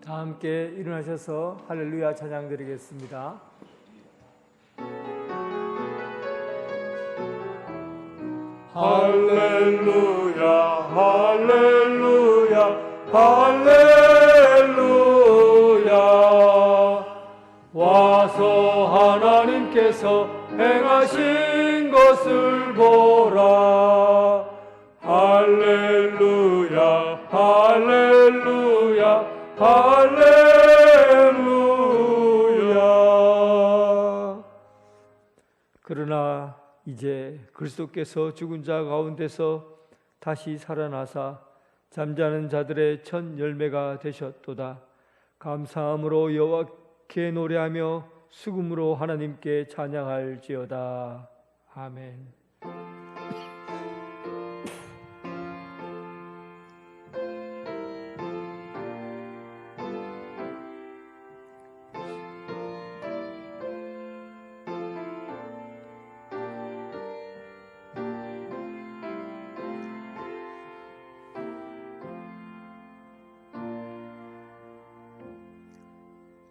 다 함께 일어나셔서 할렐루야 찬양 드리겠습니다. 할렐루야 할렐루야 할렐루야. 와서 하나님께서 행하신 것을 보라. 할렐루야 할렐루야 할렐루야. 그러나 이제 그리스도께서 죽은 자 가운데서 다시 살아나사 잠자는 자들의 첫 열매가 되셨도다. 감사함으로 여호와께 노래하며 수금으로 하나님께 찬양할지어다. 아멘.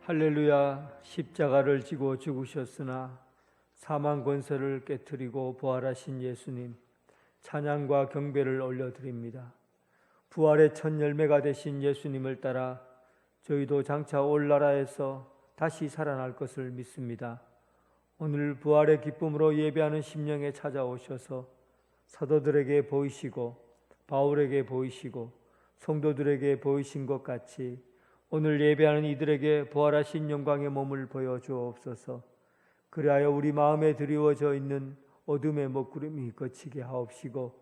할렐루야. 십자가를 지고 죽으셨으나 사망 권세를 깨뜨리고 부활하신 예수님, 찬양과 경배를 올려드립니다. 부활의 첫 열매가 되신 예수님을 따라 저희도 장차 올 나라에서 다시 살아날 것을 믿습니다. 오늘 부활의 기쁨으로 예배하는 심령에 찾아오셔서 사도들에게 보이시고 바울에게 보이시고 성도들에게 보이신 것 같이 오늘 예배하는 이들에게 부활하신 영광의 몸을 보여주옵소서. 그리하여 우리 마음에 드리워져 있는 어둠의 먹구름이 거치게 하옵시고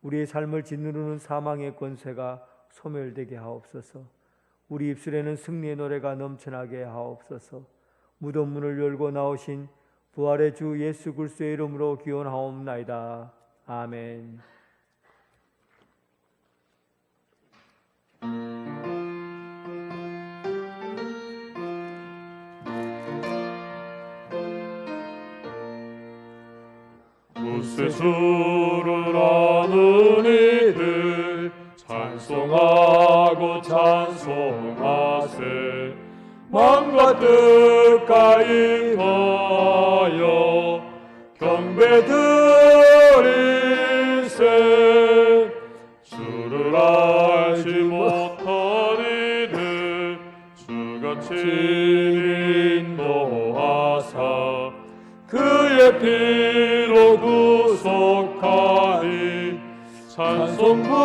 우리의 삶을 짓누르는 사망의 권세가 소멸되게 하옵소서. 우리 입술에는 승리의 노래가 넘쳐나게 하옵소서. 무덤 문을 열고 나오신 부활의 주 예수 그리스도의 이름으로 기원하옵나이다. 아멘. 구세주를 아는 이들 찬송하고 찬송하세. 마음과 뜻 가입하여 경배 드리세. 주를 알지 못한 이들 주같이 인도하사 그의 피로 구속하니 찬송 부르세.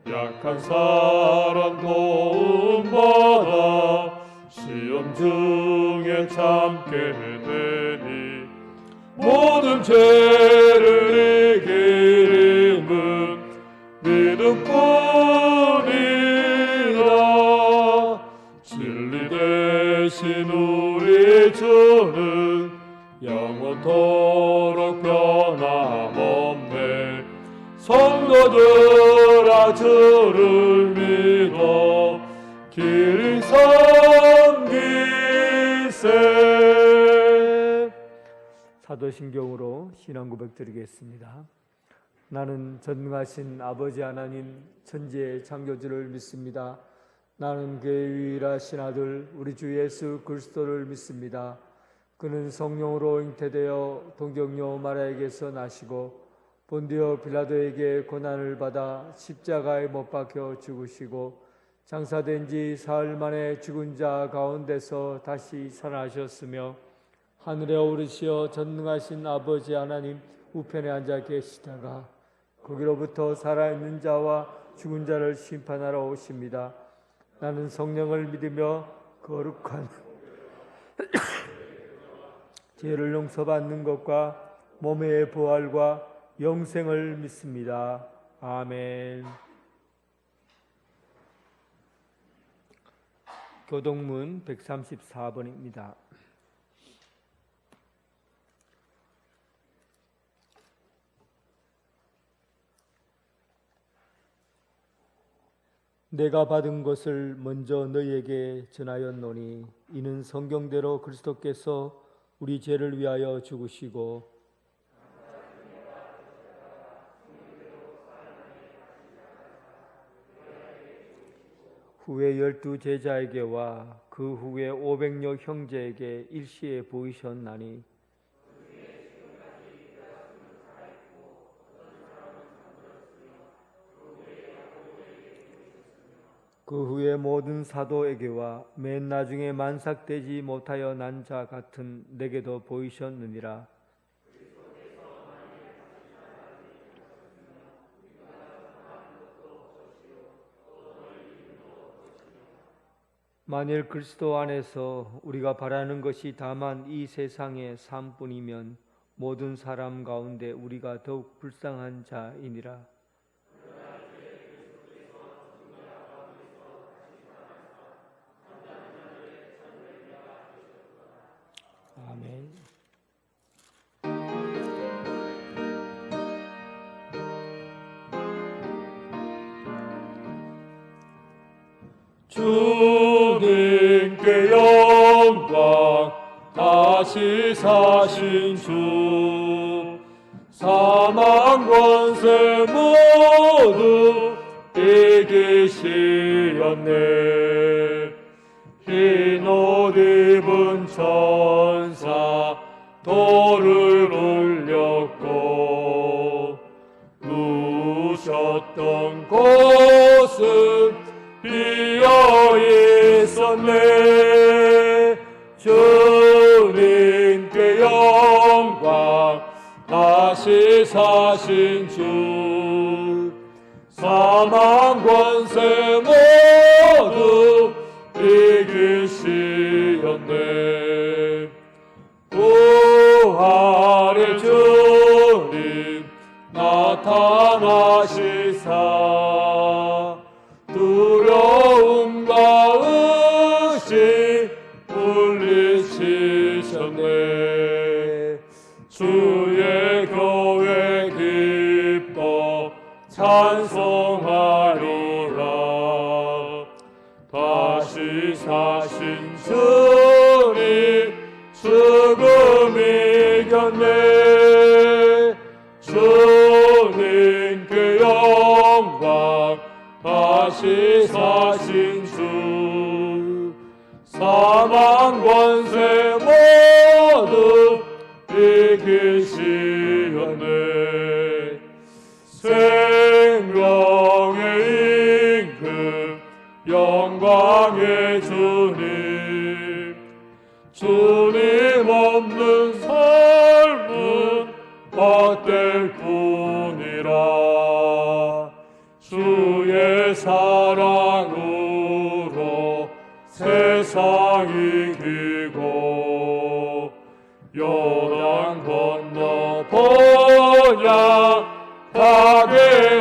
약한 사람 도움받아 시험 중에 참게 되니 모든 죄를 이기림은 믿음뿐이라. 진리 대신 우리 주는 영원토록 변함없네. 성도들아 주를 믿어 길이 섬기세. 사도신경으로 신앙 고백 드리겠습니다. 나는 전능하신 아버지 하나님 천지의 창조주를 믿습니다. 나는 그의 유일하신 아들 우리 주 예수 그리스도를 믿습니다. 그는 성령으로 잉태되어 동정녀 마리아에게서 나시고 본디오 빌라도에게 고난을 받아 십자가에 못 박혀 죽으시고 장사된 지 사흘 만에 죽은 자 가운데서 다시 살아나셨으며 하늘에 오르시어 전능하신 아버지 하나님 우편에 앉아 계시다가 거기로부터 살아있는 자와 죽은 자를 심판하러 오십니다. 나는 성령을 믿으며 거룩한 죄를 용서받는 것과 몸의 부활과 영생을 믿습니다. 아멘. 교동문 134번입니다. 내가 받은 것을 먼저 너희에게 전하였노니 이는 성경대로 그리스도께서 우리 죄를 위하여 죽으시고 후에 12 제자에게와 그 후에 500여 형제에게 일시에 보이셨나니 그 후에 모든 사도에게와 맨 나중에 만삭되지 못하여 난 자 같은 내게도 보이셨느니라. 만일 그리스도 안에서 우리가 바라는 것이 다만 이 세상의 삶뿐이면 모든 사람 가운데 우리가 더욱 불쌍한 자이니라. 아멘. 주님께 영광, 다시 사신 주, 사망 권세 모두 이기시었네. 흰 옷 입은 천사 돌을 올렸고 누우셨던 곳은 비어 있었네. 주님께 영광, 다시 사신 주, 사망 권세 모두 이기시었네. 부활의 주님 나타나시사 두려움과 의심 물리치셨네. 주의 교회 기뻐 찬송하리라. 다시 사신 주님 죽음 이겼네. 주님께 영광, 다시 사신 주, 사망 권세 모두 이기시었네. 생명의 임금, 영광의 주님, 주님 없는 삶은 헛될 뿐이라. 주의 사랑으로 세상이 이기고 요단 건너 번약하게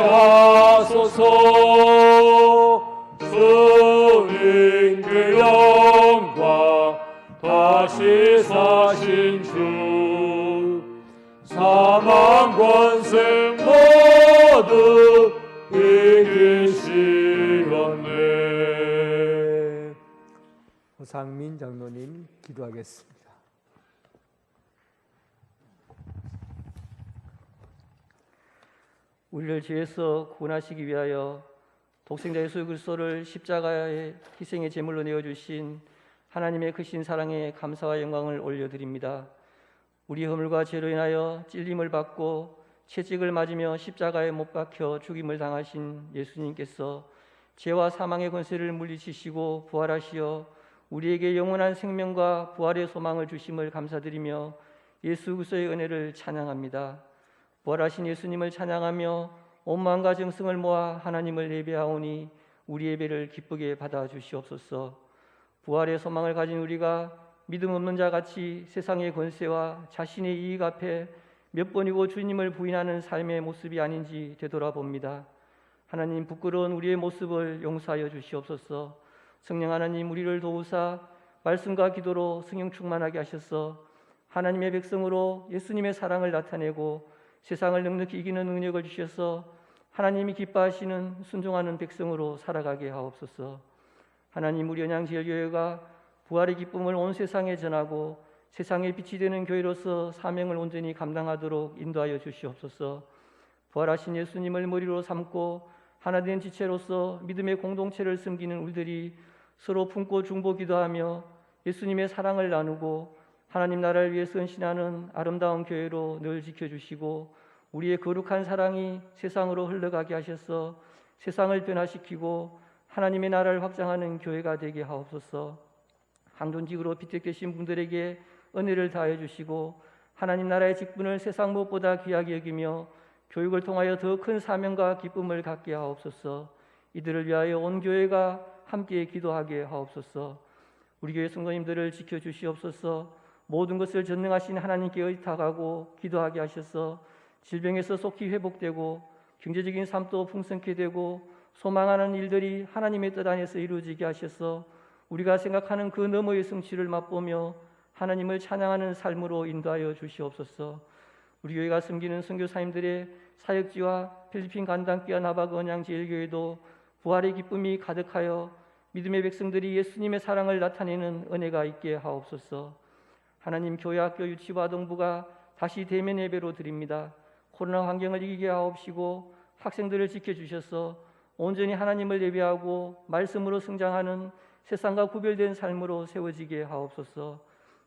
하소서. 주님께 영광, 다시 사신 주, 사망 권세 모두 이기시었네. 호상민 장로님 기도하겠습니다. 우리를 죄에서 구원하시기 위하여 독생자 예수 그리스도를 십자가의 희생의 제물로 내어주신 하나님의 크신 사랑에 감사와 영광을 올려드립니다. 우리 허물과 죄로 인하여 찔림을 받고 채찍을 맞으며 십자가에 못 박혀 죽임을 당하신 예수님께서 죄와 사망의 권세를 물리치시고 부활하시어 우리에게 영원한 생명과 부활의 소망을 주심을 감사드리며 예수 그리스도의 은혜를 찬양합니다. 부활하신 예수님을 찬양하며 온 마음과 정성을 모아 하나님을 예배하오니 우리 예배를 기쁘게 받아주시옵소서. 부활의 소망을 가진 우리가 믿음 없는 자같이 세상의 권세와 자신의 이익 앞에 몇 번이고 주님을 부인하는 삶의 모습이 아닌지 되돌아봅니다. 하나님, 부끄러운 우리의 모습을 용서하여 주시옵소서. 성령 하나님, 우리를 도우사 말씀과 기도로 성령 충만하게 하셔서 하나님의 백성으로 예수님의 사랑을 나타내고 세상을 넉넉히 이기는 능력을 주셔서 하나님이 기뻐하시는 순종하는 백성으로 살아가게 하옵소서. 하나님, 우리 언양제일교회가 부활의 기쁨을 온 세상에 전하고 세상의 빛이 되는 교회로서 사명을 온전히 감당하도록 인도하여 주시옵소서. 부활하신 예수님을 머리로 삼고 하나된 지체로서 믿음의 공동체를 섬기는 우리들이 서로 품고 중보 기도하며 예수님의 사랑을 나누고 하나님 나라를 위해서 헌신하는 아름다운 교회로 늘 지켜주시고 우리의 거룩한 사랑이 세상으로 흘러가게 하셔서 세상을 변화시키고 하나님의 나라를 확장하는 교회가 되게 하옵소서. 항존직으로 피택되신 분들에게 은혜를 다해 주시고 하나님 나라의 직분을 세상 무엇보다 귀하게 여기며 교육을 통하여 더 큰 사명과 기쁨을 갖게 하옵소서. 이들을 위하여 온 교회가 함께 기도하게 하옵소서. 우리 교회 성도님들을 지켜주시옵소서. 모든 것을 전능하신 하나님께 의탁하고 기도하게 하셔서 질병에서 속히 회복되고 경제적인 삶도 풍성케 되고 소망하는 일들이 하나님의 뜻 안에서 이루어지게 하셔서 우리가 생각하는 그 너머의 성취를 맛보며 하나님을 찬양하는 삶으로 인도하여 주시옵소서. 우리 교회가 섬기는 선교사님들의 사역지와 필리핀 간당교와 나바그 언양제일교회도 부활의 기쁨이 가득하여 믿음의 백성들이 예수님의 사랑을 나타내는 은혜가 있게 하옵소서. 하나님, 교회, 학교, 유치부, 아동부가 다시 대면 예배로 드립니다. 코로나 환경을 이기게 하옵시고 학생들을 지켜주셔서 온전히 하나님을 예배하고 말씀으로 성장하는 세상과 구별된 삶으로 세워지게 하옵소서.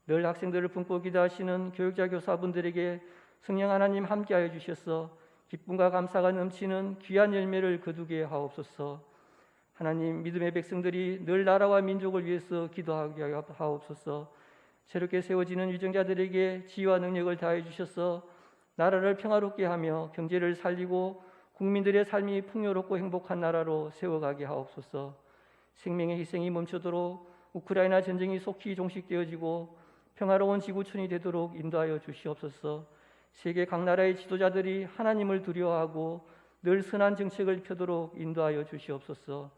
늘 학생들을 품고 기도하시는 교육자 교사분들에게 성령 하나님 함께하여 주셔서 기쁨과 감사가 넘치는 귀한 열매를 거두게 하옵소서. 하나님, 믿음의 백성들이 늘 나라와 민족을 위해서 기도하게 하옵소서. 새롭게 세워지는 위정자들에게 지혜와 능력을 다해 주셔서 나라를 평화롭게 하며 경제를 살리고 국민들의 삶이 풍요롭고 행복한 나라로 세워가게 하옵소서. 생명의 희생이 멈추도록 우크라이나 전쟁이 속히 종식되어지고 평화로운 지구촌이 되도록 인도하여 주시옵소서. 세계 각 나라의 지도자들이 하나님을 두려워하고 늘 선한 정책을 펴도록 인도하여 주시옵소서.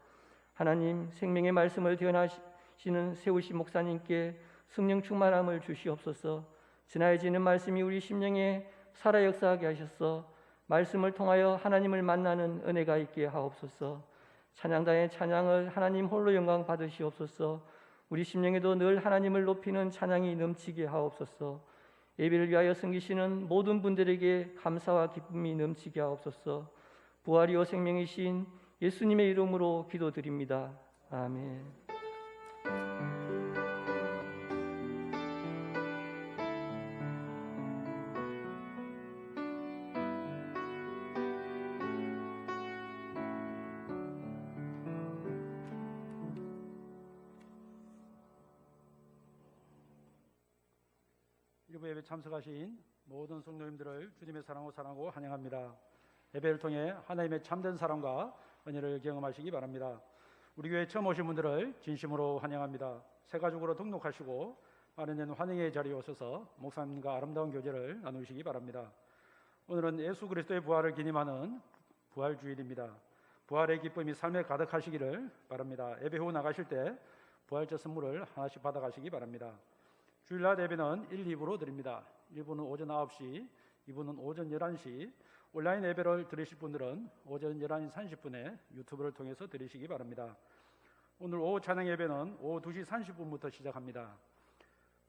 하나님, 생명의 말씀을 대언하시는 세우신 목사님께 성령 충만함을 주시옵소서. 지나해지는 말씀이 우리 심령에 살아 역사하게 하셔서 말씀을 통하여 하나님을 만나는 은혜가 있게 하옵소서. 찬양단의 찬양을 하나님 홀로 영광 받으시옵소서. 우리 심령에도 늘 하나님을 높이는 찬양이 넘치게 하옵소서. 예배를 위하여 섬기시는 모든 분들에게 감사와 기쁨이 넘치게 하옵소서. 부활이요 생명이신 예수님의 이름으로 기도드립니다. 아멘. 일부 예배 참석하신 모든 성도님들을 주님의 사랑하고 환영합니다. 예배를 통해 하나님의 참된 사랑과 은혜를 경험하시기 바랍니다. 우리 교회 처음 오신 분들을 진심으로 환영합니다. 새 가족으로 등록하시고 마련된 환영의 자리에 오셔서 목사님과 아름다운 교제를 나누시기 바랍니다. 오늘은 예수 그리스도의 부활을 기념하는 부활주일입니다. 부활의 기쁨이 삶에 가득하시기를 바랍니다. 예배 후 나가실 때 부활절 선물을 하나씩 받아가시기 바랍니다. 주일날 예배는 1, 2부로 드립니다. 1부는 오전 9시, 2부는 오전 11시, 온라인 예배를 들으실 분들은 오전 11시 30분에 유튜브를 통해서 들으시기 바랍니다. 오늘 오후 찬양 예배는 오후 2시 30분부터 시작합니다.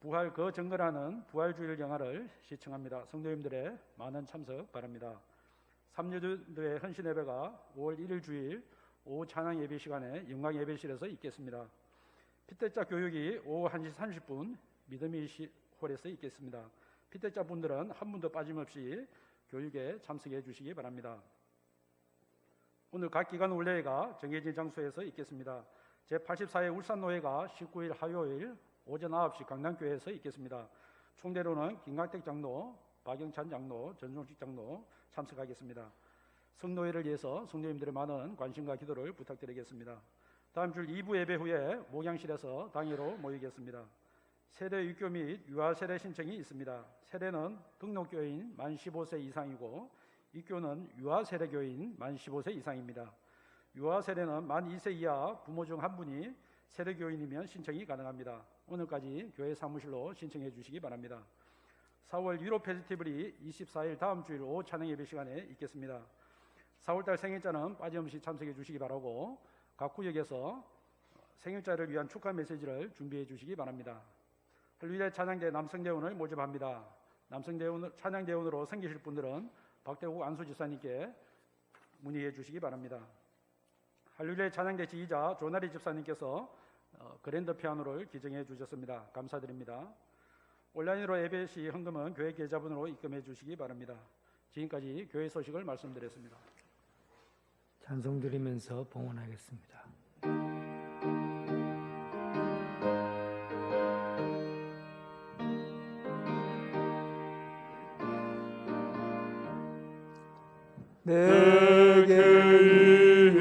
부활 그 정거라는 부활주일 영화를 시청합니다. 성도님들의 많은 참석 바랍니다. 3년도의 헌신 예배가 5월 1일 주일 오후 찬양 예배 시간에 영광 예배실에서 있겠습니다. 피태자 교육이 오후 1시 30분 믿음의 홀에서 있겠습니다. 피태자 분들은 한 분도 빠짐없이 교육에 참석해 주시기 바랍니다. 오늘 각 기관 원례회가 정해진 장소에서 있겠습니다. 제84회 울산노회가 19일 화요일 오전 9시 강남교회에서 있겠습니다. 총대로는 김강택 장로, 박영찬 장로, 전종식 장로 참석하겠습니다. 성노회를 위해서 성도님들의 많은 관심과 기도를 부탁드리겠습니다. 다음 주 2부 예배 후에 목양실에서 당회로 모이겠습니다. 세대 유교 및 유아 세대 신청이 있습니다. 세대는 등록교인 만 15세 이상이고 유교는 유아 세대 교인 만 15세 이상입니다. 유아 세대는 만 2세 이하 부모 중 한 분이 세대 교인이면 신청이 가능합니다. 오늘까지 교회 사무실로 신청해 주시기 바랍니다. 4월 유로 페스티벌이 24일 다음 주일 오후 찬양 예배 시간에 있겠습니다. 4월달 생일자는 빠짐없이 참석해 주시기 바라고 각 구역에서 생일자를 위한 축하 메시지를 준비해 주시기 바랍니다. 할리우드 찬양대 남성대원을 모집합니다. 남성대원 찬양대원으로 섬기실 분들은 박대국 안수지사님께 문의해 주시기 바랍니다. 할렐루야 찬양 대치이자 조나리 집사님께서 그랜드 피아노를 기증해 주셨습니다. 감사드립니다. 온라인으로 예배 시 헌금은 교회 계좌번호로 입금해 주시기 바랍니다. 지금까지 교회 소식을 말씀드렸습니다. 찬송 드리면서 봉헌하겠습니다. 내게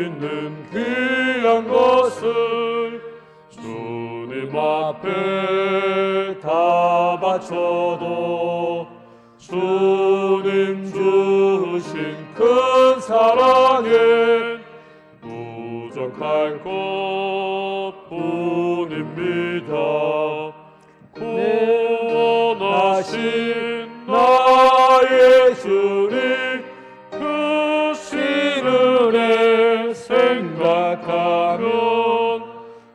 있는 귀한 것을 주님 앞에 다 바쳐도 주님 주신 큰 사랑에 부족할 것뿐입니다. 구원하신 나의 주님 그 시름에 생각하면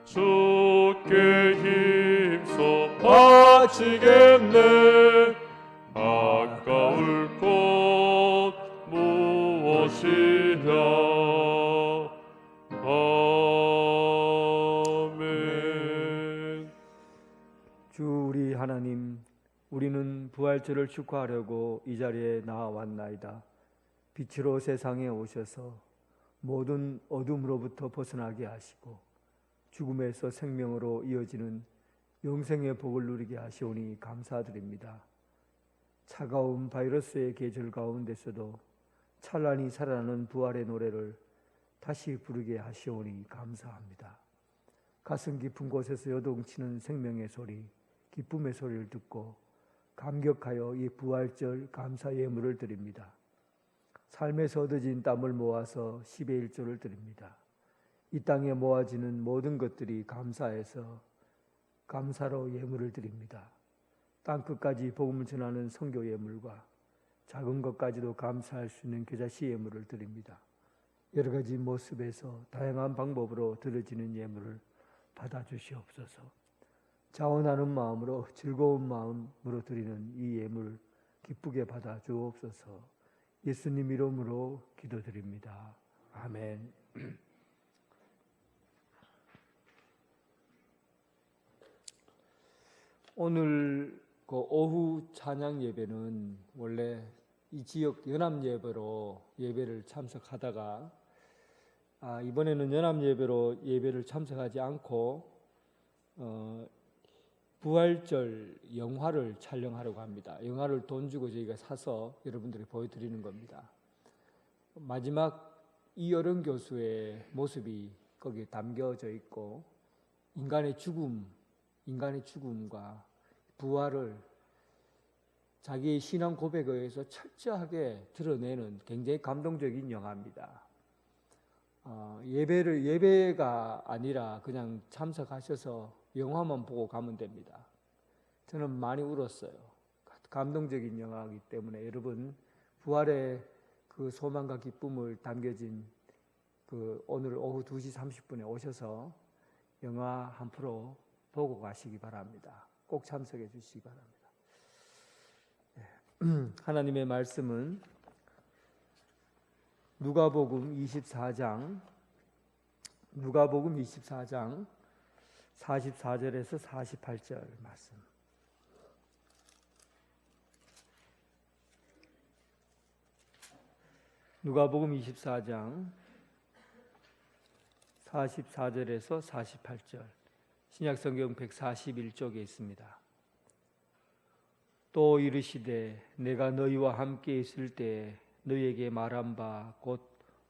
주께 힘써 바치겠네. 아까울 것 무엇이냐. 아멘. 주 우리 하나님, 우리는 부활절을 축하하려고 이 자리에 나와왔나이다. 빛으로 세상에 오셔서 모든 어둠으로부터 벗어나게 하시고 죽음에서 생명으로 이어지는 영생의 복을 누리게 하시오니 감사드립니다. 차가운 바이러스의 계절 가운데서도 찬란히 살아나는 부활의 노래를 다시 부르게 하시오니 감사합니다. 가슴 깊은 곳에서 요동치는 생명의 소리, 기쁨의 소리를 듣고 감격하여 이 부활절 감사 예물을 드립니다. 삶에서 얻어진 땀을 모아서 10의 1조를 드립니다. 이 땅에 모아지는 모든 것들이 감사해서 감사로 예물을 드립니다. 땅끝까지 복음을 전하는 선교 예물과 작은 것까지도 감사할 수 있는 겨자씨 예물을 드립니다. 여러 가지 모습에서 다양한 방법으로 드려지는 예물을 받아주시옵소서. 자원하는 마음으로 즐거운 마음으로 드리는 이 예물 기쁘게 받아주옵소서. 예수님 이름으로 기도드립니다. 아멘. 오늘 그 오후 찬양 예배는 원래 이 지역 연합 예배로 예배를 참석하다가 이번에는 연합 예배로 예배를 참석하지 않고 부활절 영화를 촬영하려고 합니다. 영화를 돈 주고 저희가 사서 여러분들이 보여드리는 겁니다. 마지막 이어른 교수의 모습이 거기에 담겨져 있고 인간의 죽음과 부활을 자기의 신앙 고백에 의해서 철저하게 드러내는 굉장히 감동적인 영화입니다. 예배가 아니라 그냥 참석하셔서 영화만 보고 가면 됩니다. 저는 많이 울었어요. 감동적인 영화이기 때문에 여러분 부활의 그 소망과 기쁨을 담겨진 그 오늘 오후 2시 30분에 오셔서 영화 한 프로 보고 가시기 바랍니다. 꼭 참석해 주시기 바랍니다. 하나님의 말씀은 누가복음 24장 44절에서 48절 말씀. 누가복음 24장 44절에서 48절. 신약성경 141쪽에 있습니다. 또 이르시되 내가 너희와 함께 있을 때 너희에게 말한 바 곧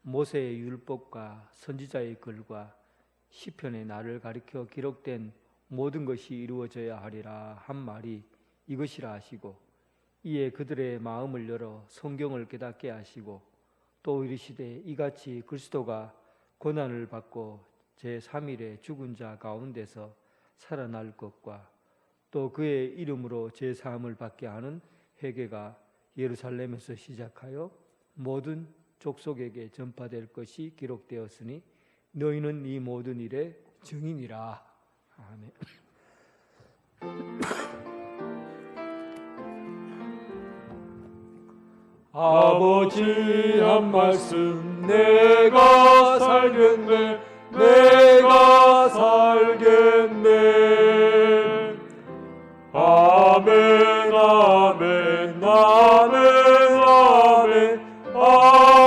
모세의 율법과 선지자의 글과 시편에 나를 가리켜 기록된 모든 것이 이루어져야 하리라 한 말이 이것이라 하시고 이에 그들의 마음을 열어 성경을 깨닫게 하시고 또 이르시되 이같이 그리스도가 고난을 받고 제3일에 죽은 자 가운데서 살아날 것과 또 그의 이름으로 제사함을 받게 하는 회개가 예루살렘에서 시작하여 모든 족속에게 전파될 것이 기록되었으니 너희는 이 모든 일의 증인이라. 아멘. 아버지 한 말씀 내가 살겠네. 내가 살겠네. 아멘 아멘 아멘 아멘 아멘.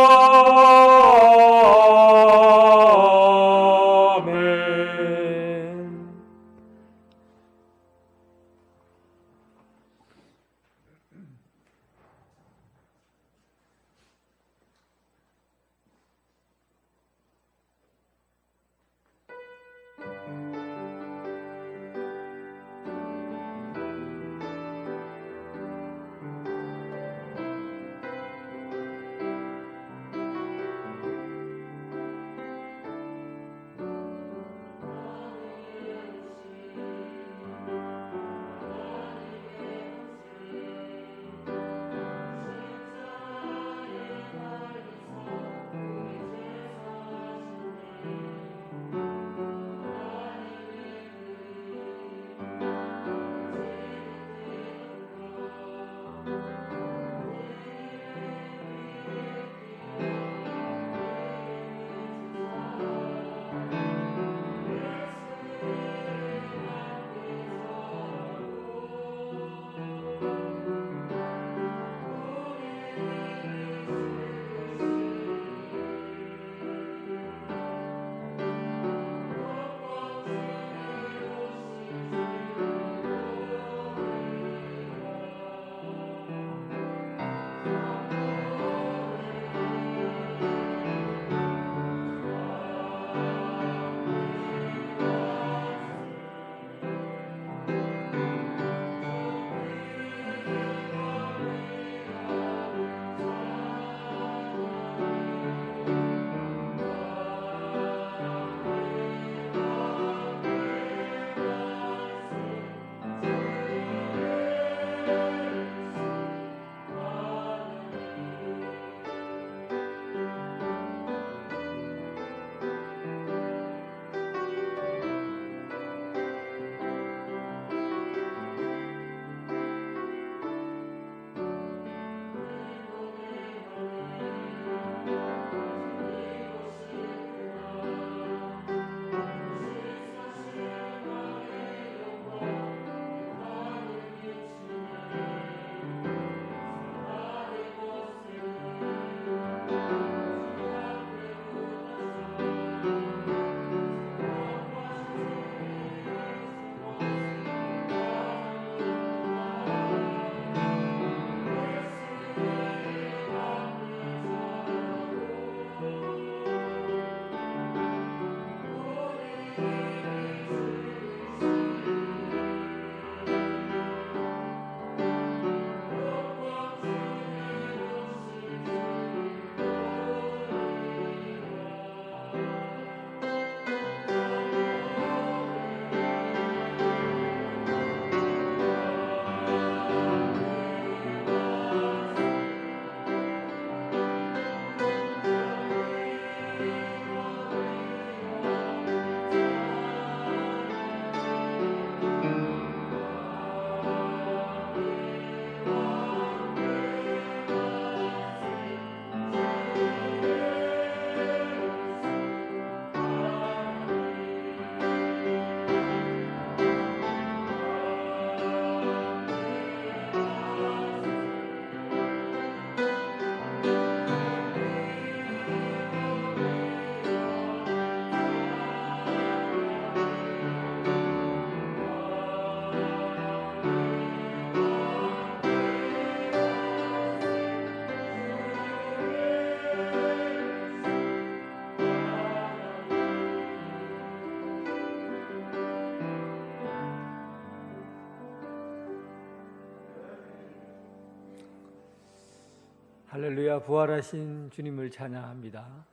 할렐루야, 부활하신 주님을 찬양합니다.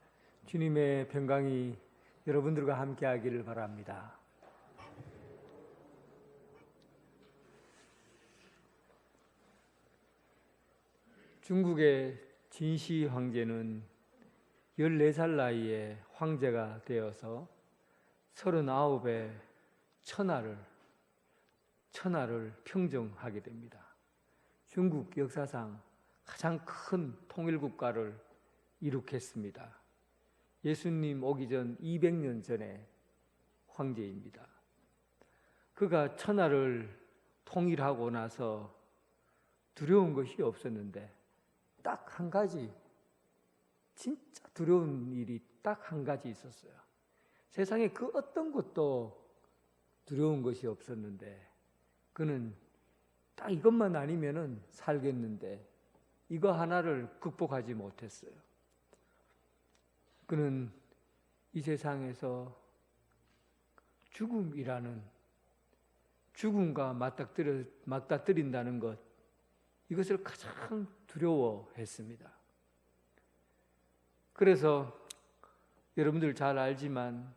주님의 평강이 여러분들과 함께하기를 바랍니다. 중국의 진시 황제는 14살 나이에 황제가 되어서 39의 천하를 평정하게 됩니다. 중국 역사상 가장 큰 통일국가를 이룩했습니다. 예수님 오기 전 200년 전의 황제입니다. 그가 천하를 통일하고 나서 두려운 것이 없었는데 딱 한 가지, 진짜 두려운 일이 딱 한 가지 있었어요. 세상에 그 어떤 것도 두려운 것이 없었는데 그는 딱 이것만 아니면은 살겠는데 이거 하나를 극복하지 못했어요. 그는 이 세상에서 죽음과 맞닥뜨린다는 것, 이것을 가장 두려워했습니다. 그래서 여러분들 잘 알지만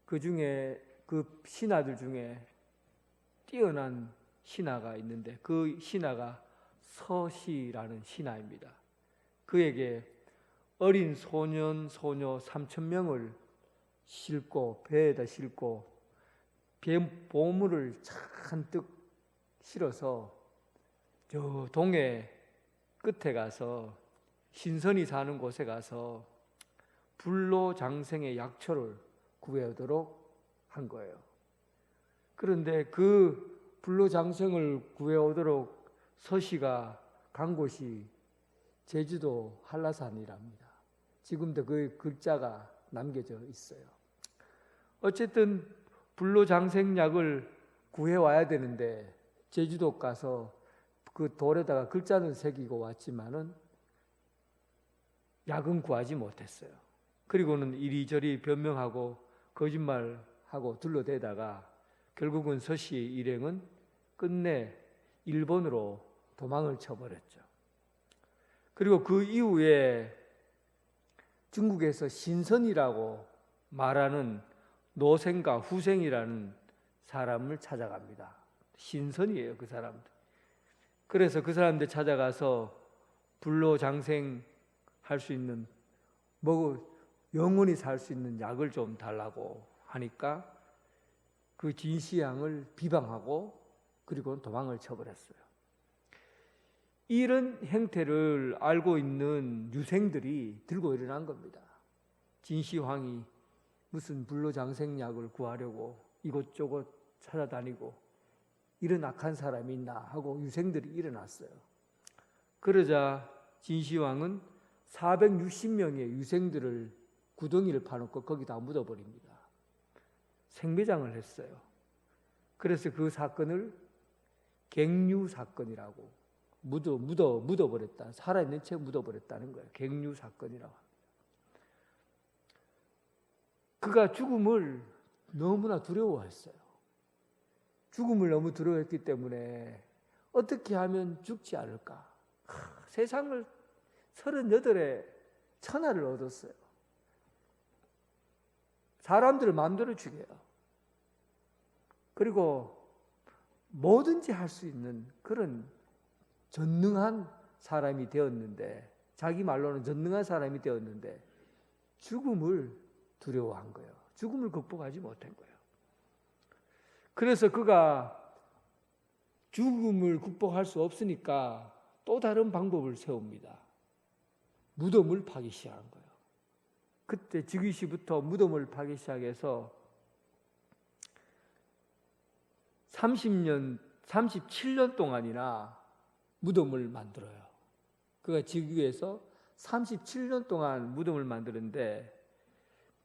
그 신하들 중에 뛰어난 신하가 있는데 그 신하가 서시라는 신하입니다. 그에게 어린 소년, 소녀 3,000명을 배에다 싣고 보물을 잔뜩 실어서 저 동해 끝에 가서 신선이 사는 곳에 가서 불로장생의 약초를 구해오도록 한 거예요. 그런데 그 불로장생을 구해오도록 서시가 간 곳이 제주도 한라산이랍니다. 지금도 그 글자가 남겨져 있어요. 어쨌든 불로장생약을 구해와야 되는데 제주도 가서 그 돌에다가 글자는 새기고 왔지만은 약은 구하지 못했어요. 그리고는 이리저리 변명하고 거짓말하고 둘러대다가 결국은 서씨의 일행은 끝내 일본으로 도망을 쳐버렸죠. 그리고 그 이후에 중국에서 신선이라고 말하는 노생과 후생이라는 사람을 찾아갑니다. 신선이에요, 그 사람들. 그래서 그 사람들 찾아가서 불로장생 할 수 있는, 영원히 살 수 있는 약을 좀 달라고 하니까 그 진시황을 비방하고 그리고 도망을 쳐버렸어요. 이런 행태를 알고 있는 유생들이 들고 일어난 겁니다. 진시황이 무슨 불로장생약을 구하려고 이곳저곳 찾아다니고 이런 악한 사람이 있나 하고 유생들이 일어났어요. 그러자 진시황은 460명의 유생들을 구덩이를 파놓고 거기다 묻어버립니다. 생매장을 했어요. 그래서 그 사건을 갱류 사건이라고 묻어버렸다. 살아있는 채 묻어버렸다는 거예요. 갱류 사건이라고 합니다. 그가 죽음을 너무나 두려워했어요. 죽음을 너무 두려워했기 때문에 어떻게 하면 죽지 않을까? 세상을 38에 천하를 얻었어요. 사람들을 마음대로 죽여요. 그리고 뭐든지 할 수 있는 그런 전능한 사람이 되었는데, 자기 말로는 전능한 사람이 되었는데 죽음을 두려워한 거예요. 죽음을 극복하지 못한 거예요. 그래서 그가 죽음을 극복할 수 없으니까 또 다른 방법을 세웁니다. 무덤을 파기 시작한 거예요. 그때 즉위시부터 무덤을 파기 시작해서 37년 동안이나 무덤을 만들어요. 그가 즉위해서 37년 동안 무덤을 만드는데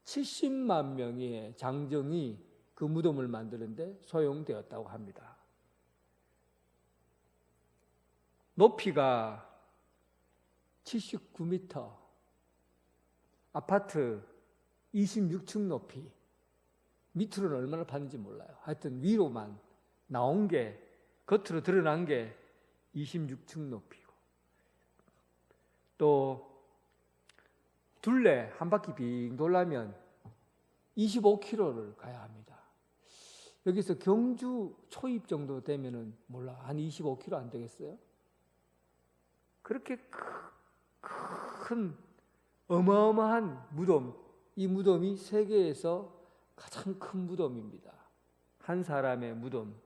70만 명의 장정이 그 무덤을 만드는데 소용되었다고 합니다. 높이가 79m, 아파트 26층 높이, 밑으로는 얼마나 파는지 몰라요. 하여튼 위로만 나온 게, 겉으로 드러난 게 26층 높이고, 또 둘레 한 바퀴 빙 돌려면 25km를 가야 합니다. 여기서 경주 초입 정도 되면은 몰라, 한 25km 안 되겠어요? 그렇게 큰 어마어마한 무덤, 이 무덤이 세계에서 가장 큰 무덤입니다. 한 사람의 무덤.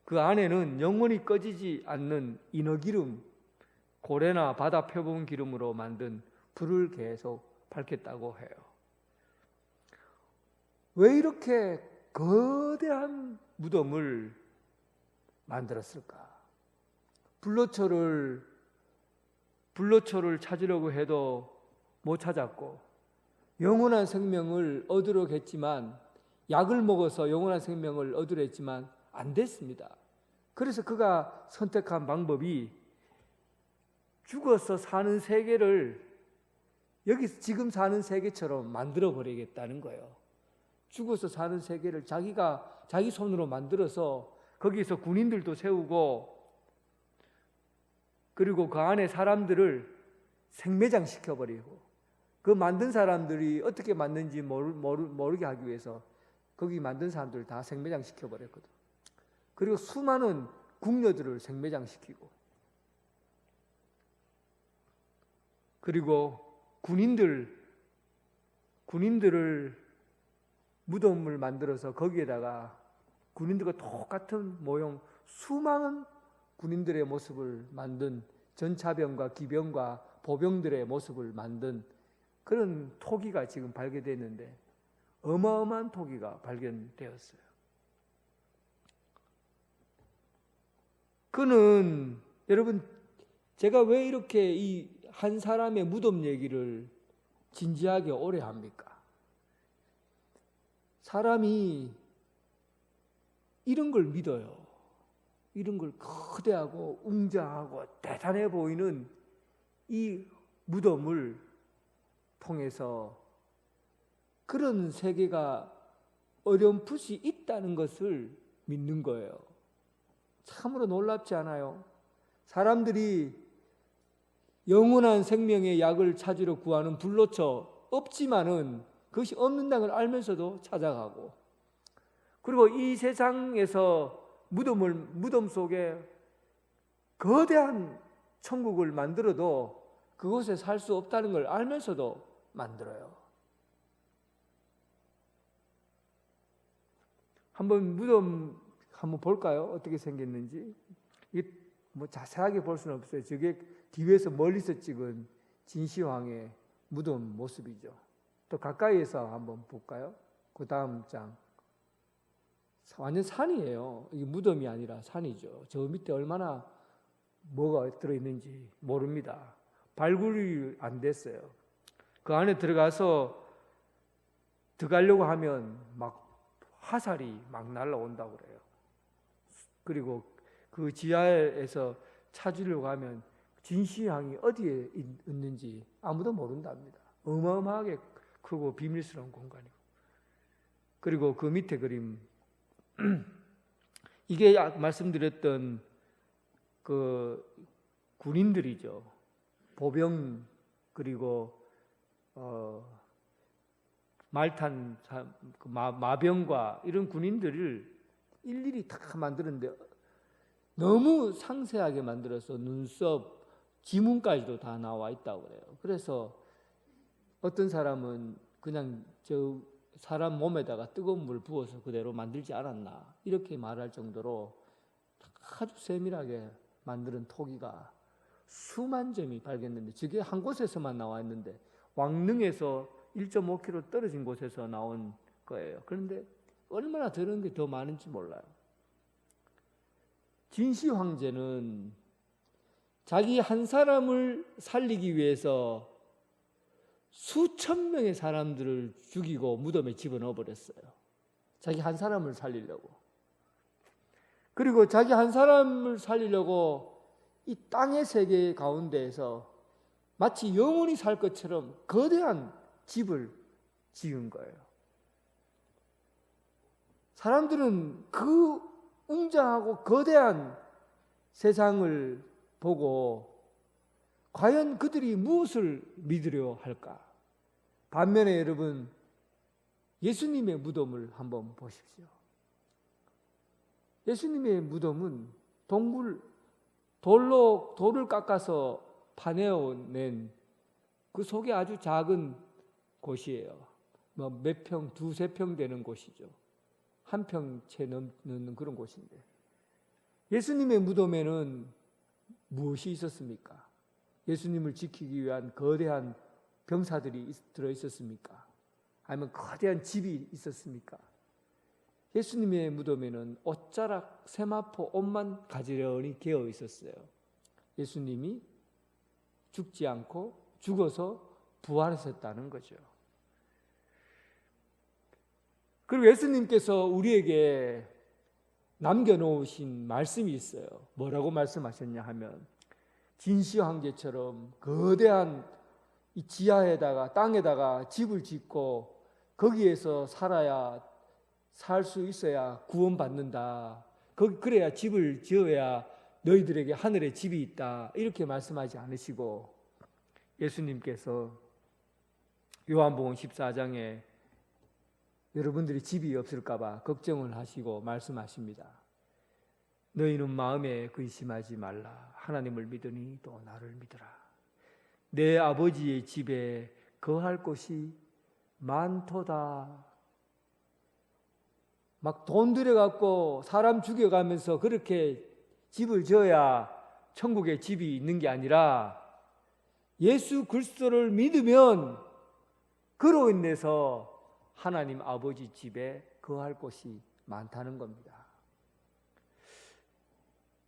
그 안에는 영원히 꺼지지 않는 인어기름, 고래나 바다 표본 기름으로 만든 불을 계속 밝혔다고 해요. 왜 이렇게 거대한 무덤을 만들었을까? 불로초를 찾으려고 해도 못 찾았고, 영원한 생명을 얻으려겠지만, 약을 먹어서 영원한 생명을 얻으려 했지만 안 됐습니다. 그래서 그가 선택한 방법이 죽어서 사는 세계를 여기 지금 사는 세계처럼 만들어 버리겠다는 거예요. 죽어서 사는 세계를 자기 손으로 만들어서 거기서 군인들도 세우고, 그리고 그 안에 사람들을 생매장 시켜버리고, 그 만든 사람들이 어떻게 만든지 모르게 하기 위해서 거기 만든 사람들을 다 생매장 시켜버렸거든. 그리고 수많은 궁녀들을 생매장 시키고, 그리고 군인들을 무덤을 만들어서 거기에다가 군인들과 똑같은 모형 수많은 군인들의 모습을 만든, 전차병과 기병과 보병들의 모습을 만든 그런 토기가 지금 발견됐는데, 어마어마한 토기가 발견되었어요. 그는, 여러분, 제가 왜 이렇게 이 한 사람의 무덤 얘기를 진지하게 오래 합니까? 사람이 이런 걸 믿어요. 이런 걸 거대하고 웅장하고 대단해 보이는 이 무덤을 통해서 그런 세계가 어렴풋이 있다는 것을 믿는 거예요. 참으로 놀랍지 않아요? 사람들이 영원한 생명의 약을 찾으러 구하는 불로초 없지만은 그것이 없는다는 걸 알면서도 찾아가고, 그리고 이 세상에서 무덤 속에 거대한 천국을 만들어도 그곳에 살 수 없다는 걸 알면서도 만들어요. 한번 무덤 한번 볼까요? 어떻게 생겼는지. 이게 뭐 자세하게 볼 수는 없어요. 저게 뒤에서 멀리서 찍은 진시황의 무덤 모습이죠. 또 가까이에서 한번 볼까요? 그 다음 장. 완전 산이에요. 이게 무덤이 아니라 산이죠. 저 밑에 얼마나 뭐가 들어있는지 모릅니다. 발굴이 안 됐어요. 그 안에 들어가서 들어가려고 하면 막 화살이 막 날라온다고 그래요. 그리고 그 지하에서 찾으려고 하면 진시황이 어디에 있는지 아무도 모른답니다. 어마어마하게 크고 비밀스러운 공간이고. 그리고 그 밑에 그림, 이게 말씀드렸던 그 군인들이죠. 보병, 그리고 말탄 마병과 이런 군인들을 일일이 다 만드는데 너무 상세하게 만들어서 눈썹, 지문까지도 다 나와 있다고 그래요. 그래서 어떤 사람은 그냥 저 사람 몸에다가 뜨거운 물 부어서 그대로 만들지 않았나 이렇게 말할 정도로 아주 세밀하게 만드는 토기가 수만 점이 발견됐는데, 저게 한 곳에서만 나와 있는데 왕릉에서 1.5km 떨어진 곳에서 나온 거예요. 그런데 얼마나 더러운 게 더 많은지 몰라요. 진시 황제는 자기 한 사람을 살리기 위해서 수천 명의 사람들을 죽이고 무덤에 집어넣어 버렸어요. 자기 한 사람을 살리려고. 그리고 자기 한 사람을 살리려고 이 땅의 세계 가운데에서 마치 영원히 살 것처럼 거대한 집을 지은 거예요. 사람들은 그 웅장하고 거대한 세상을 보고 과연 그들이 무엇을 믿으려 할까? 반면에 여러분, 예수님의 무덤을 한번 보십시오. 예수님의 무덤은 돌을 깎아서 파내어낸 그 속에 아주 작은 곳이에요. 뭐 몇 평, 두세 평 되는 곳이죠. 한 평 채 넘는 그런 곳인데, 예수님의 무덤에는 무엇이 있었습니까? 예수님을 지키기 위한 거대한 병사들이 들어 있었습니까? 아니면 거대한 집이 있었습니까? 예수님의 무덤에는 옷자락, 세마포, 옷만 가지런히 개어 있었어요. 예수님이 죽지 않고 죽어서 부활하셨다는 거죠. 그리고 예수님께서 우리에게 남겨놓으신 말씀이 있어요. 뭐라고 말씀하셨냐 하면 진시 황제처럼 거대한 이 지하에다가 땅에다가 집을 짓고 거기에서 살아야 살 수 있어야 구원받는다. 그래야 집을 지어야 너희들에게 하늘에 집이 있다. 이렇게 말씀하지 않으시고 예수님께서 요한복음 14장에 여러분들이 집이 없을까 봐 걱정을 하시고 말씀하십니다. 너희는 마음에 근심하지 말라. 하나님을 믿으니 또 나를 믿으라. 내 아버지의 집에 거할 곳이 많도다. 막 돈 들여갖고 사람 죽여가면서 그렇게 집을 지어야 천국에 집이 있는 게 아니라 예수 그리스도를 믿으면 그로 인해서 하나님 아버지 집에 거할 곳이 많다는 겁니다.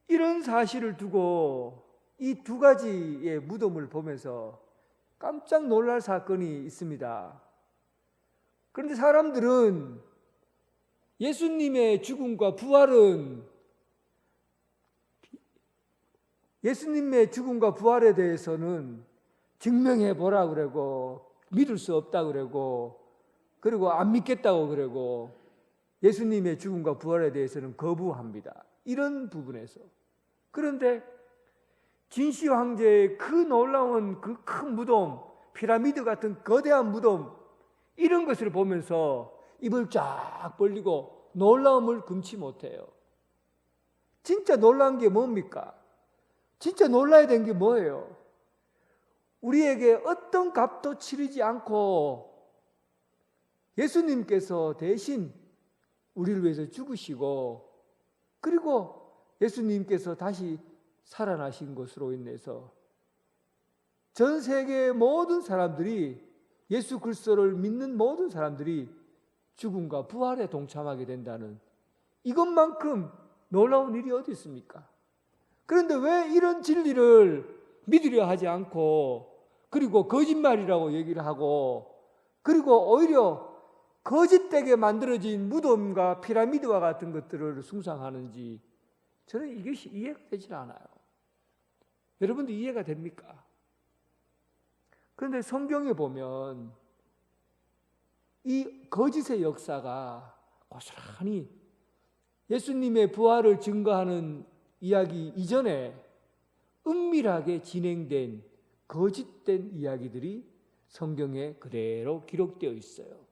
이런 사실을 두고 이 두 가지의 무덤을 보면서 깜짝 놀랄 사건이 있습니다. 그런데 사람들은 예수님의 죽음과 부활에 대해서는 증명해 보라 그러고 믿을 수 없다 그러고 그리고 안 믿겠다고 그러고 예수님의 죽음과 부활에 대해서는 거부합니다. 이런 부분에서. 그런데 진시 황제의 그 놀라운 그 큰 무덤, 피라미드 같은 거대한 무덤, 이런 것을 보면서 입을 쫙 벌리고 놀라움을 금치 못해요. 진짜 놀란 게 뭡니까? 진짜 놀라야 되는 게 뭐예요? 우리에게 어떤 값도 치르지 않고 예수님께서 대신 우리를 위해서 죽으시고 그리고 예수님께서 다시 살아나신 것으로 인해서 전 세계의 모든 사람들이 예수 그리스도를 믿는 모든 사람들이 죽음과 부활에 동참하게 된다는 이것만큼 놀라운 일이 어디 있습니까? 그런데 왜 이런 진리를 믿으려 하지 않고 그리고 거짓말이라고 얘기를 하고 그리고 오히려 거짓되게 만들어진 무덤과 피라미드와 같은 것들을 숭상하는지 저는 이것이 이해가 되질 않아요. 여러분도 이해가 됩니까? 그런데 성경에 보면 이 거짓의 역사가 고스란히 예수님의 부활을 증거하는 이야기 이전에 은밀하게 진행된 거짓된 이야기들이 성경에 그대로 기록되어 있어요.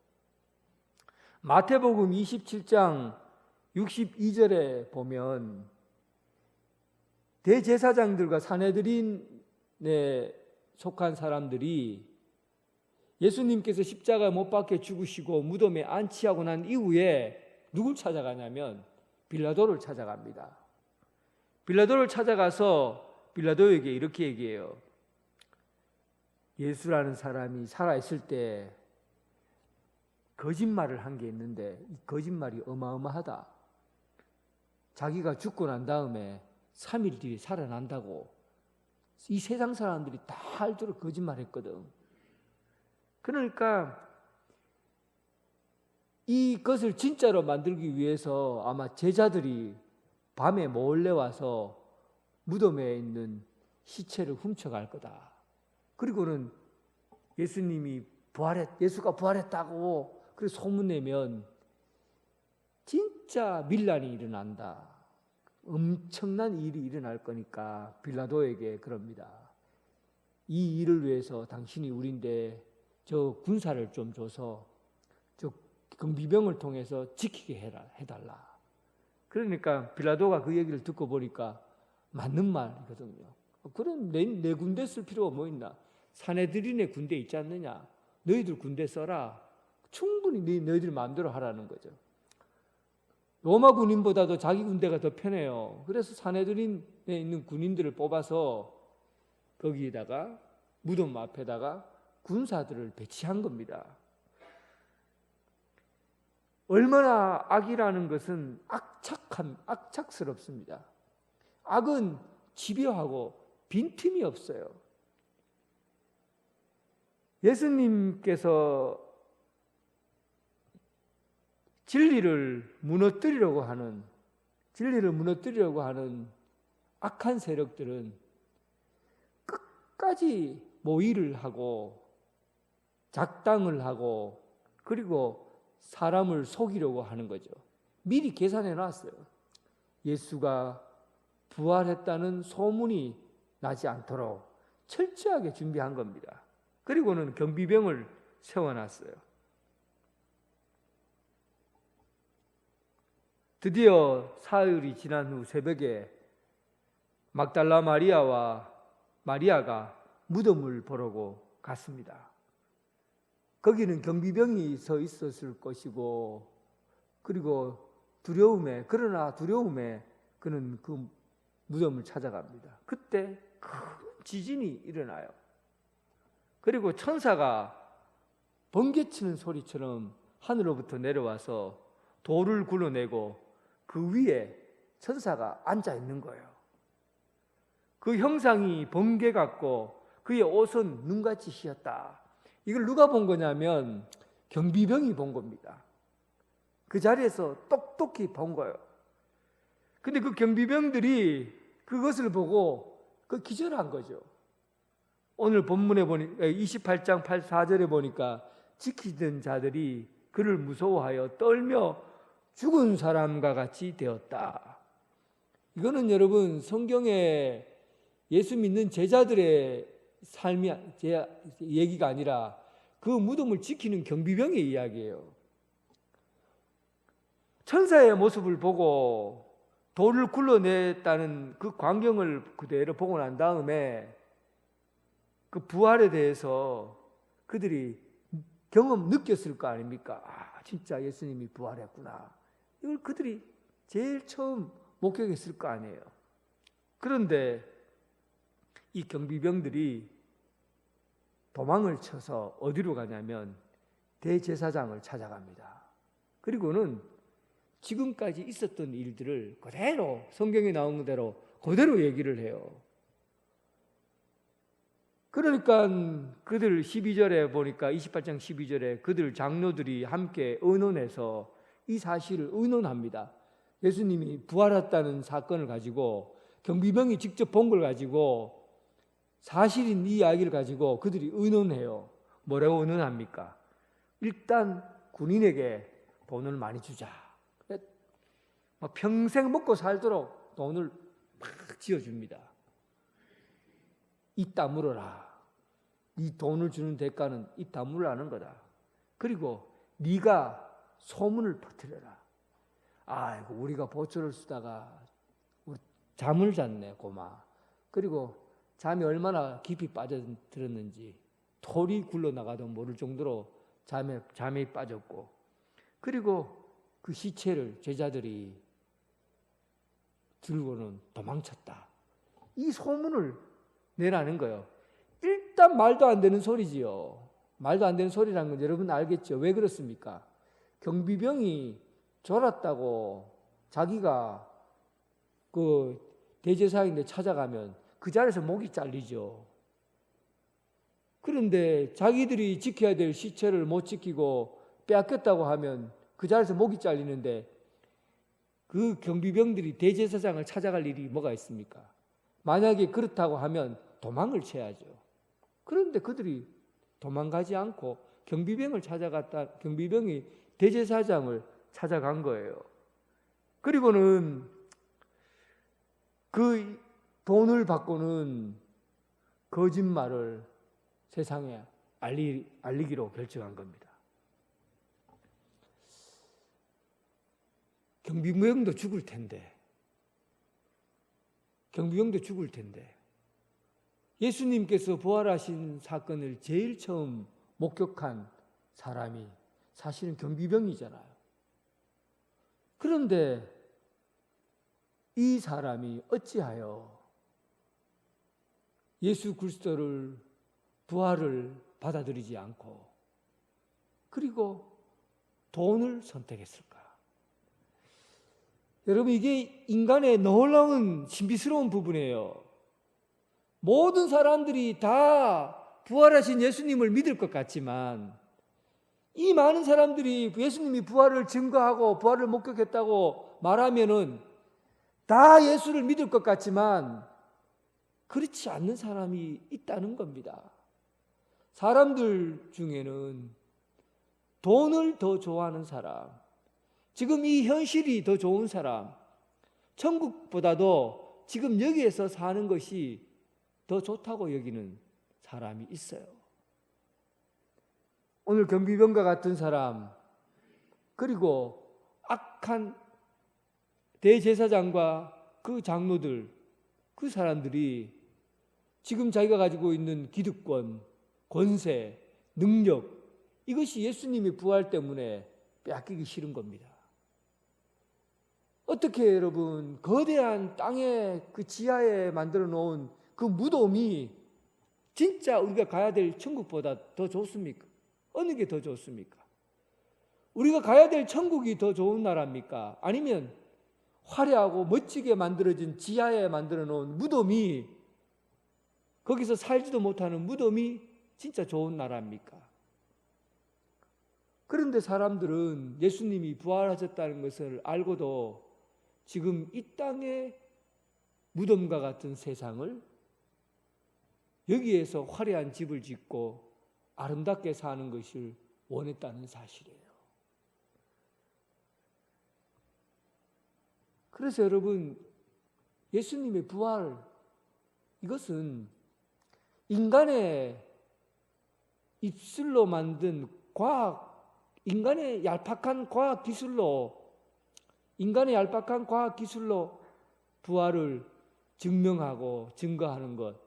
마태복음 27장 62절에 보면 대제사장들과 산헤드린에 속한 사람들이 예수님께서 십자가에 못 박혀 죽으시고 무덤에 안치하고 난 이후에 누굴 찾아가냐면 빌라도를 찾아갑니다. 빌라도를 찾아가서 빌라도에게 이렇게 얘기해요. 예수라는 사람이 살아있을 때 거짓말을 한 게 있는데 이 거짓말이 어마어마하다. 자기가 죽고 난 다음에 3일 뒤에 살아난다고 이 세상 사람들이 다 알도록 거짓말했거든. 그러니까 이것을 진짜로 만들기 위해서 아마 제자들이 밤에 몰래 와서 무덤에 있는 시체를 훔쳐갈 거다. 그리고는 예수가 부활했다고 그래서 소문내면 진짜 밀란이 일어난다. 엄청난 일이 일어날 거니까 빌라도에게 그럽니다. 이 일을 위해서 당신이 우리인데 저 군사를 좀 줘서 저 경비병을 통해서 지키게 해달라. 그러니까 빌라도가 그 얘기를 듣고 보니까 맞는 말이거든요. 그럼 내 군대 쓸 필요가 뭐 있나? 산헤드린의 군대 있지 않느냐? 너희들 군대 써라. 충분히 너희들 마음대로 하라는 거죠. 로마 군인보다도 자기 군대가 더 편해요. 그래서 산헤드린에 있는 군인들을 뽑아서 거기에다가 무덤 앞에다가 군사들을 배치한 겁니다. 얼마나 악이라는 것은 악착스럽습니다. 악은 집요하고 빈틈이 없어요. 예수님께서 진리를 무너뜨리려고 하는 악한 세력들은 끝까지 모의를 하고 작당을 하고 그리고 사람을 속이려고 하는 거죠. 미리 계산해 놨어요. 예수가 부활했다는 소문이 나지 않도록 철저하게 준비한 겁니다. 그리고는 경비병을 세워놨어요. 드디어 사흘이 지난 후 새벽에 막달라 마리아가 무덤을 보러고 갔습니다. 거기는 경비병이 서 있었을 것이고, 그리고 그러나 두려움에 그는 그 무덤을 찾아갑니다. 그때 큰 지진이 일어나요. 그리고 천사가 번개치는 소리처럼 하늘로부터 내려와서 돌을 굴러내고 그 위에 천사가 앉아 있는 거예요. 그 형상이 번개 같고 그의 옷은 눈같이 휘었다. 이걸 누가 본 거냐면 경비병이 본 겁니다. 그 자리에서 똑똑히 본 거예요. 근데 그 경비병들이 그것을 보고 기절한 거죠. 오늘 본문에 보니 28장 84절에 보니까 지키던 자들이 그를 무서워하여 떨며 죽은 사람과 같이 되었다. 이거는 여러분 성경에 예수 믿는 제자들의 삶이 얘기가 아니라 그 무덤을 지키는 경비병의 이야기예요. 천사의 모습을 보고 돌을 굴러냈다는 그 광경을 그대로 보고 난 다음에 그 부활에 대해서 그들이 느꼈을 거 아닙니까? 진짜 예수님이 부활했구나. 이걸 그들이 제일 처음 목격했을 거 아니에요. 그런데 이 경비병들이 도망을 쳐서 어디로 가냐면 대제사장을 찾아갑니다. 그리고는 지금까지 있었던 일들을 그대로 성경에 나온 대로 그대로 얘기를 해요. 그러니까 그들 12절에 보니까 28장 12절에 그들 장로들이 함께 의논해서 이 사실을 의논합니다. 예수님이 부활했다는 사건을 가지고 경비병이 직접 본 걸 가지고 사실인 이 이야기를 가지고 그들이 의논해요. 뭐라고 의논합니까? 일단 군인에게 돈을 많이 주자. 평생 먹고 살도록 돈을 막 지어줍니다. 입 다물어라. 이 돈을 주는 대가는 입 다물라는 거다. 그리고 네가 소문을 퍼뜨려라. 아이고 우리가 보초를 쓰다가 우리 잠을 잤네 고마. 그리고 잠이 얼마나 깊이 빠져들었는지 돌이 굴러나가도 모를 정도로 잠에 빠졌고, 그리고 그 시체를 제자들이 들고는 도망쳤다. 이 소문을 내라는 거예요. 일단 말도 안 되는 소리지요. 말도 안 되는 소리라는 건 여러분 알겠죠? 왜 그렇습니까? 경비병이 졸았다고 자기가 그 대제사장인데 찾아가면 그 자리에서 목이 잘리죠. 그런데 자기들이 지켜야 될 시체를 못 지키고 빼앗겼다고 하면 그 자리에서 목이 잘리는데 그 경비병들이 대제사장을 찾아갈 일이 뭐가 있습니까? 만약에 그렇다고 하면 도망을 쳐야죠. 그런데 그들이 도망가지 않고 경비병이 대제사장을 찾아간 거예요. 그리고는 그 돈을 받고는 거짓말을 세상에 알리기로 결정한 겁니다. 경비병도 죽을 텐데 예수님께서 부활하신 사건을 제일 처음 목격한 사람이 사실은 경비병이잖아요. 그런데 이 사람이 어찌하여 예수 그리스도를 부활을 받아들이지 않고, 그리고 돈을 선택했을까? 여러분, 이게 인간의 놀라운 신비스러운 부분이에요. 모든 사람들이 다 부활하신 예수님을 믿을 것 같지만, 이 많은 사람들이 예수님이 부활을 증거하고 부활을 목격했다고 말하면은 다 예수를 믿을 것 같지만 그렇지 않는 사람이 있다는 겁니다. 사람들 중에는 돈을 더 좋아하는 사람, 지금 이 현실이 더 좋은 사람, 천국보다도 지금 여기에서 사는 것이 더 좋다고 여기는 사람이 있어요. 오늘 경비병과 같은 사람, 그리고 악한 대제사장과 그 장로들, 그 사람들이 지금 자기가 가지고 있는 기득권, 권세, 능력, 이것이 예수님이 부활 때문에 빼앗기기 싫은 겁니다. 어떻게 여러분, 거대한 땅의 그 지하에 만들어 놓은 그 무덤이 진짜 우리가 가야 될 천국보다 더 좋습니까? 어느 게 더 좋습니까? 우리가 가야 될 천국이 더 좋은 나라입니까? 아니면 화려하고 멋지게 만들어진 지하에 만들어 놓은 무덤이, 거기서 살지도 못하는 무덤이 진짜 좋은 나라입니까? 그런데 사람들은 예수님이 부활하셨다는 것을 알고도 지금 이 땅의 무덤과 같은 세상을, 여기에서 화려한 집을 짓고 아름답게 사는 것을 원했다는 사실이에요. 그래서 여러분, 예수님의 부활, 이것은 인간의 입술로 만든 인간의 얄팍한 과학 기술로 부활을 증명하고 증거하는 것,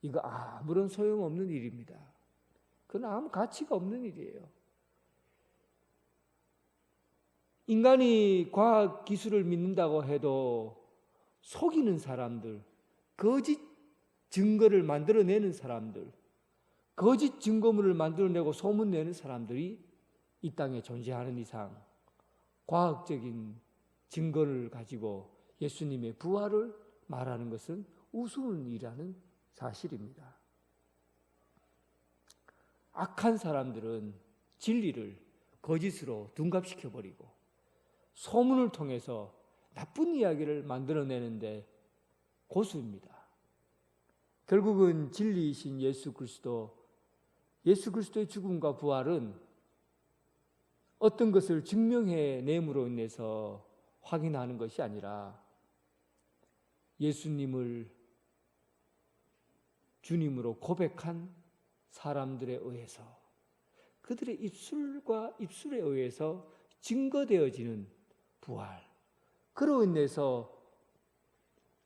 이거 아무런 소용없는 일입니다. 그건 아무 가치가 없는 일이에요. 인간이 과학 기술을 믿는다고 해도 속이는 사람들, 거짓 증거를 만들어내는 사람들, 거짓 증거물을 만들어내고 소문내는 사람들이 이 땅에 존재하는 이상 과학적인 증거를 가지고 예수님의 부활을 말하는 것은 우스운 일이라는 사실입니다. 악한 사람들은 진리를 거짓으로 둔갑시켜버리고 소문을 통해서 나쁜 이야기를 만들어내는데 고수입니다. 결국은 진리이신 예수 그리스도의 죽음과 부활은 어떤 것을 증명해냄으로 인해서 확인하는 것이 아니라 예수님을 주님으로 고백한 사람들에 의해서, 그들의 입술과 입술에 의해서 증거되어지는 부활, 그로 인해서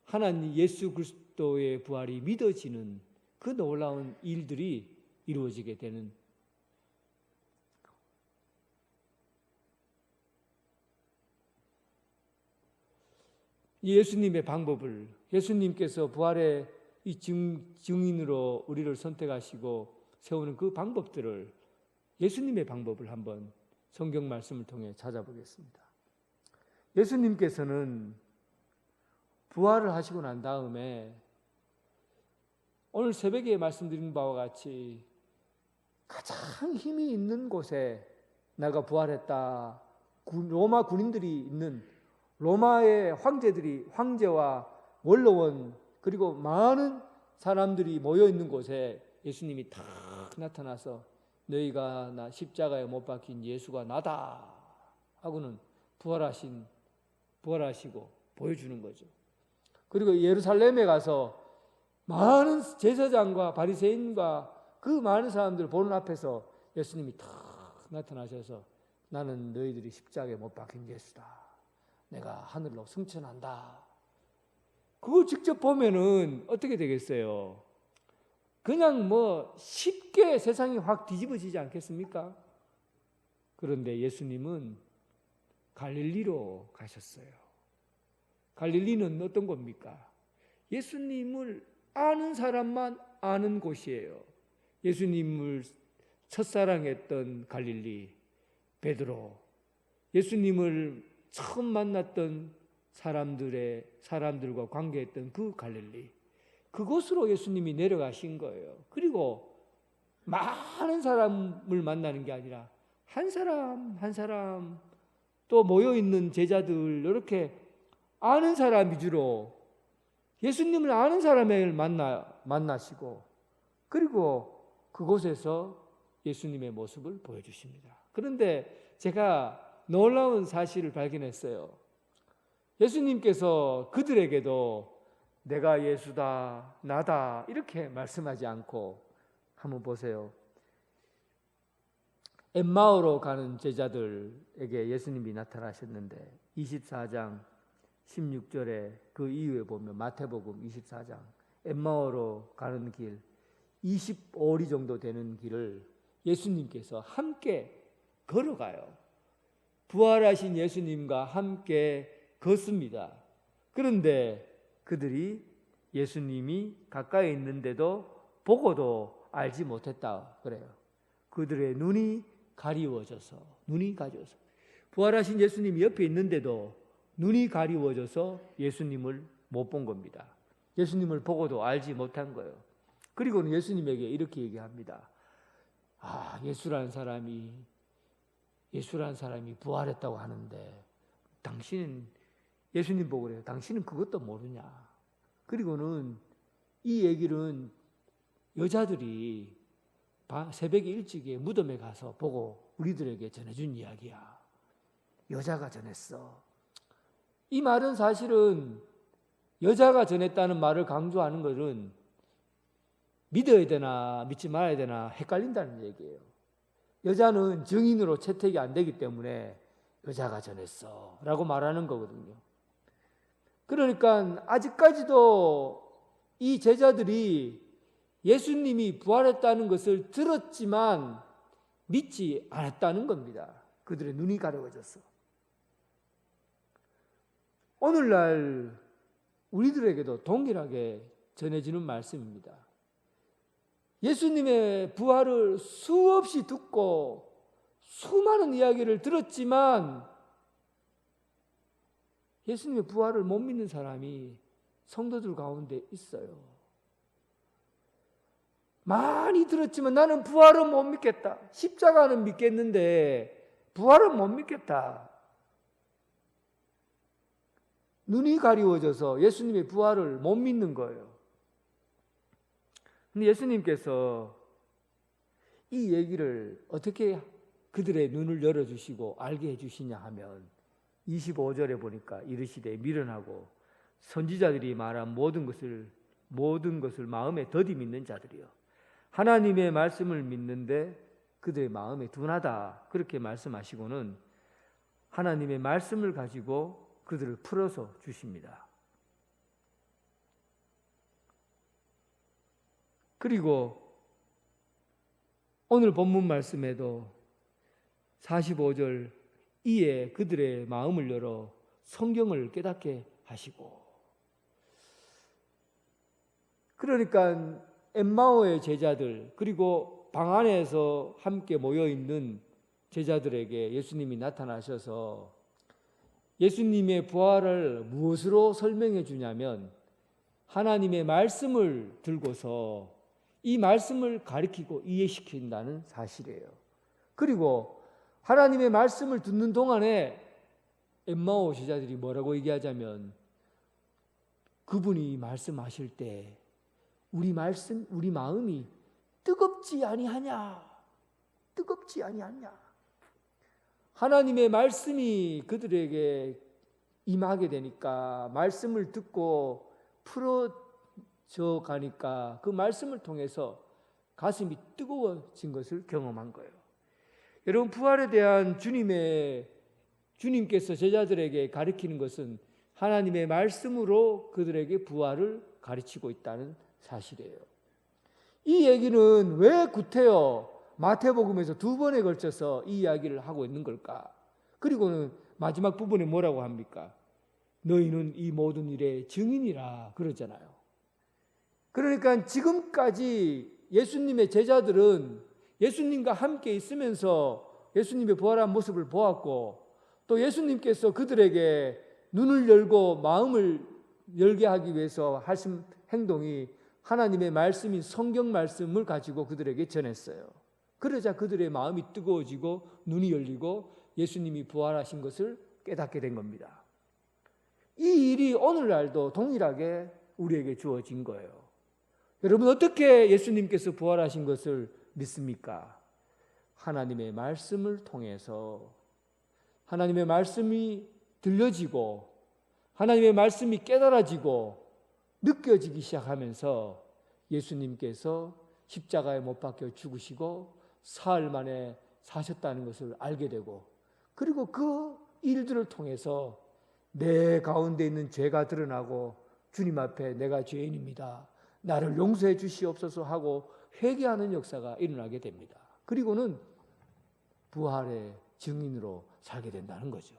하나님 예수 그리스도의 부활이 믿어지는 그 놀라운 일들이 이루어지게 되는, 예수님의 방법을, 예수님께서 부활의 이 증인으로 우리를 선택하시고 세우는 그 방법들을, 예수님의 방법을 한번 성경 말씀을 통해 찾아보겠습니다. 예수님께서는 부활을 하시고 난 다음에 오늘 새벽에 말씀드린 바와 같이 가장 힘이 있는 곳에 내가 부활했다, 로마 군인들이 있는, 로마의 황제와 원로원, 그리고 많은 사람들이 모여 있는 곳에 예수님이 탁 나타나서 너희가 나 십자가에 못 박힌 예수가 나다 하고는 부활하시고 보여주는 거죠. 그리고 예루살렘에 가서 많은 제사장과 바리새인과 그 많은 사람들 보는 앞에서 예수님이 탁 나타나셔서 나는 너희들이 십자가에 못 박힌 예수다, 내가 하늘로 승천한다. 그걸 직접 보면은 어떻게 되겠어요? 그냥 쉽게 세상이 확 뒤집어지지 않겠습니까? 그런데 예수님은 갈릴리로 가셨어요. 갈릴리는 어떤 겁니까? 예수님을 아는 사람만 아는 곳이에요. 예수님을 첫사랑했던 갈릴리, 베드로, 예수님을 처음 만났던 사람들과 관계했던 그 갈릴리, 그곳으로 예수님이 내려가신 거예요. 그리고 많은 사람을 만나는 게 아니라 한 사람 한 사람, 또 모여있는 제자들, 이렇게 아는 사람 위주로 예수님을 아는 사람을 만나시고, 그리고 그곳에서 예수님의 모습을 보여주십니다. 그런데 제가 놀라운 사실을 발견했어요. 예수님께서 그들에게도 내가 예수다, 나다 이렇게 말씀하지 않고, 한번 보세요. 엠마오로 가는 제자들에게 예수님이 나타나셨는데 24장 16절에 그 이후에 보면 마태복음 24장 엠마오로 가는 길 25리 정도 되는 길을 예수님께서 함께 걸어가요. 부활하신 예수님과 함께 걷습니다. 그런데 그들이 예수님이 가까이 있는데도 보고도 알지 못했다 그래요. 그들의 눈이 가리워져서 부활하신 예수님이 옆에 있는데도 눈이 가리워져서 예수님을 못 본 겁니다. 예수님을 보고도 알지 못한 거예요. 그리고는 예수님에게 이렇게 얘기합니다. 예수라는 사람이 부활했다고 하는데 당신은, 예수님 보고 그래요. 당신은 그것도 모르냐. 그리고는 이 얘기는 여자들이 새벽에 일찍에 무덤에 가서 보고 우리들에게 전해준 이야기야. 여자가 전했어. 이 말은 사실은 여자가 전했다는 말을 강조하는 것은 믿어야 되나 믿지 말아야 되나 헷갈린다는 얘기예요. 여자는 증인으로 채택이 안 되기 때문에 여자가 전했어 라고 말하는 거거든요. 그러니까 아직까지도 이 제자들이 예수님이 부활했다는 것을 들었지만 믿지 않았다는 겁니다. 그들의 눈이 가려워졌어. 오늘날 우리들에게도 동일하게 전해지는 말씀입니다. 예수님의 부활을 수없이 듣고 수많은 이야기를 들었지만 예수님의 부활을 못 믿는 사람이 성도들 가운데 있어요. 많이 들었지만 나는 부활은 못 믿겠다. 십자가는 믿겠는데 부활은 못 믿겠다. 눈이 가리워져서 예수님의 부활을 못 믿는 거예요. 근데 예수님께서 이 얘기를 어떻게 그들의 눈을 열어주시고 알게 해주시냐 하면 25절에 보니까 이르시되 미련하고 선지자들이 말한 모든 것을 마음에 더디 믿는 자들이요. 하나님의 말씀을 믿는데 그들의 마음에 둔하다. 그렇게 말씀하시고는 하나님의 말씀을 가지고 그들을 풀어서 주십니다. 그리고 오늘 본문 말씀에도 45절 이에 그들의 마음을 열어 성경을 깨닫게 하시고, 그러니까 엠마오의 제자들 그리고 방 안에서 함께 모여있는 제자들에게 예수님이 나타나셔서 예수님의 부활을 무엇으로 설명해 주냐면 하나님의 말씀을 들고서 이 말씀을 가리키고 이해시킨다는 사실이에요. 그리고 하나님의 말씀을 듣는 동안에 엠마오 제자들이 뭐라고 얘기하자면 그분이 말씀하실 때 우리 마음이 뜨겁지 아니하냐. 하나님의 말씀이 그들에게 임하게 되니까 말씀을 듣고 풀어져 가니까 그 말씀을 통해서 가슴이 뜨거워진 것을 경험한 거예요. 여러분, 부활에 대한 주님께서 제자들에게 가르치는 것은 하나님의 말씀으로 그들에게 부활을 가르치고 있다는 사실이에요. 이 얘기는 왜 구태여 마태복음에서 2번에 걸쳐서 이 이야기를 하고 있는 걸까? 그리고는 마지막 부분에 뭐라고 합니까? 너희는 이 모든 일의 증인이라 그러잖아요. 그러니까 지금까지 예수님의 제자들은 예수님과 함께 있으면서 예수님의 부활한 모습을 보았고 또 예수님께서 그들에게 눈을 열고 마음을 열게 하기 위해서 하신 행동이 하나님의 말씀인 성경 말씀을 가지고 그들에게 전했어요. 그러자 그들의 마음이 뜨거워지고 눈이 열리고 예수님이 부활하신 것을 깨닫게 된 겁니다. 이 일이 오늘날도 동일하게 우리에게 주어진 거예요. 여러분, 어떻게 예수님께서 부활하신 것을 믿습니까? 하나님의 말씀을 통해서 하나님의 말씀이 들려지고 하나님의 말씀이 깨달아지고 느껴지기 시작하면서 예수님께서 십자가에 못 박혀 죽으시고 사흘 만에 사셨다는 것을 알게 되고, 그리고 그 일들을 통해서 내 가운데 있는 죄가 드러나고 주님 앞에 내가 죄인입니다, 나를 용서해 주시옵소서 하고 회개하는 역사가 일어나게 됩니다. 그리고는 부활의 증인으로 살게 된다는 거죠.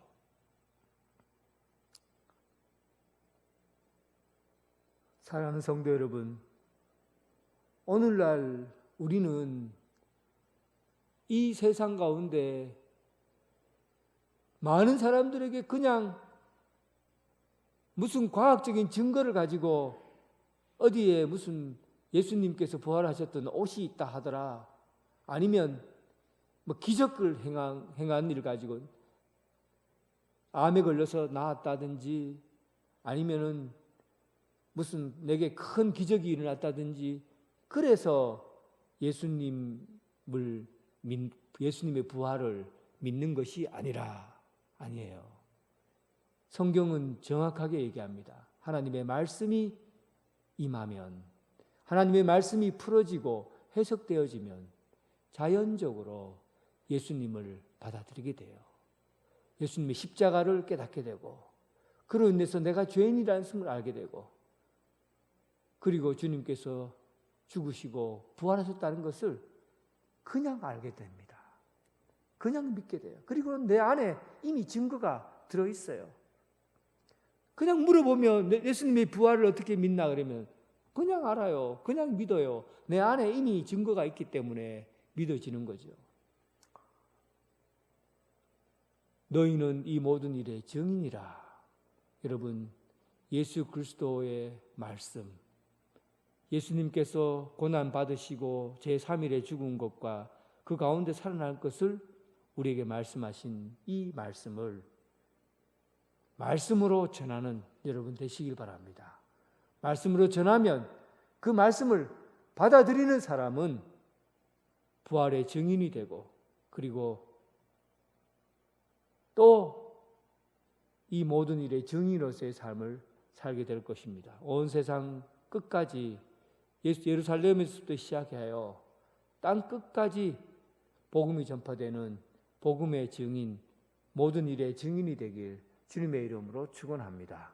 사랑하는 성도 여러분, 오늘날 우리는 이 세상 가운데 많은 사람들에게 그냥 무슨 과학적인 증거를 가지고 어디에 무슨 예수님께서 부활하셨던 옷이 있다 하더라, 아니면 뭐 기적을 행한 일을 가지고 암에 걸려서 나았다든지, 아니면은 무슨 내게 큰 기적이 일어났다든지, 그래서 예수님의 부활을 믿는 것이 아니에요. 성경은 정확하게 얘기합니다. 하나님의 말씀이 임하면, 하나님의 말씀이 풀어지고 해석되어지면 자연적으로 예수님을 받아들이게 돼요. 예수님의 십자가를 깨닫게 되고, 그로 인해서 내가 죄인이라는 것을 알게 되고, 그리고 주님께서 죽으시고 부활하셨다는 것을 그냥 알게 됩니다. 그냥 믿게 돼요. 그리고 내 안에 이미 증거가 들어있어요. 그냥 물어보면 예수님의 부활을 어떻게 믿나 그러면 그냥 알아요. 그냥 믿어요. 내 안에 이미 증거가 있기 때문에 믿어지는 거죠. 너희는 이 모든 일의 증인이라. 여러분, 예수 그리스도의 말씀, 예수님께서 고난 받으시고 제3일에 죽은 것과 그 가운데 살아날 것을 우리에게 말씀하신 이 말씀을 말씀으로 전하는 여러분 되시길 바랍니다. 말씀으로 전하면 그 말씀을 받아들이는 사람은 부활의 증인이 되고, 그리고 또 이 모든 일의 증인으로서의 삶을 살게 될 것입니다. 온 세상 끝까지, 예루살렘에서부터 시작하여 땅 끝까지 복음이 전파되는 복음의 증인, 모든 일의 증인이 되길 주님의 이름으로 축원합니다.